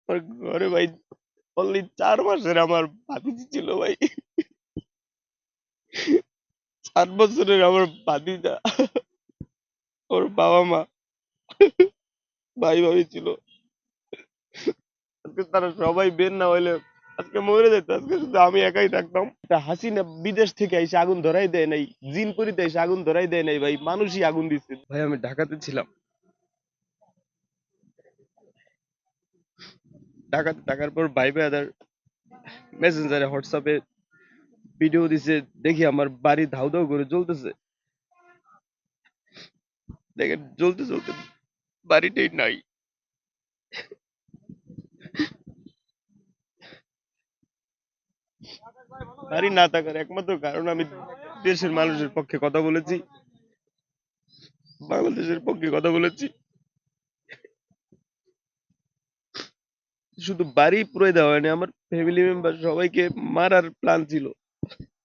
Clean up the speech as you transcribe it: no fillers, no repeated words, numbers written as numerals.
আমার ঘরে ভাই অনলি 4 মাসের আমার ভাতিজি ছিল ভাই। 4 বছরের আমার ভাতিজা, ওর বাবা মা, ভাই ভাবি ছিল। আজকে তারা সবাই বের না হইলে আজকে মরে যেত, আজকে শুধু আমি একাই থাকতাম। তা হাসিনা বিদেশ থেকে এসে আগুন ধরাই দেয় নাই, জিনপুরিতে এসে আগুন ধরাই দেয় নাই ভাই, মানুষই আগুন দিচ্ছে ভাই। আমি ঢাকাতে ছিলাম, ঢাকাতে থাকার পর ভাই ভাইয়াদের মেসেঞ্জারে হোয়াটসঅ্যাপে ভিডিও দিছে, দেখি আমার বাড়ি ধাউ ধাউ করে জ্বলতেছে। দেখেন জ্বলতে জ্বলতে বাড়িটাই নাই। বাড়ি না থাকার একমাত্র কারণ আমি দেশের মানুষের পক্ষে কথা বলেছি, বাংলাদেশের পক্ষে কথা বলেছি। শুধু বাড়ি পুরাই দেওয়া হয়নি, আমার ফ্যামিলি মেম্বার সবাইকে মারার প্ল্যান ছিল।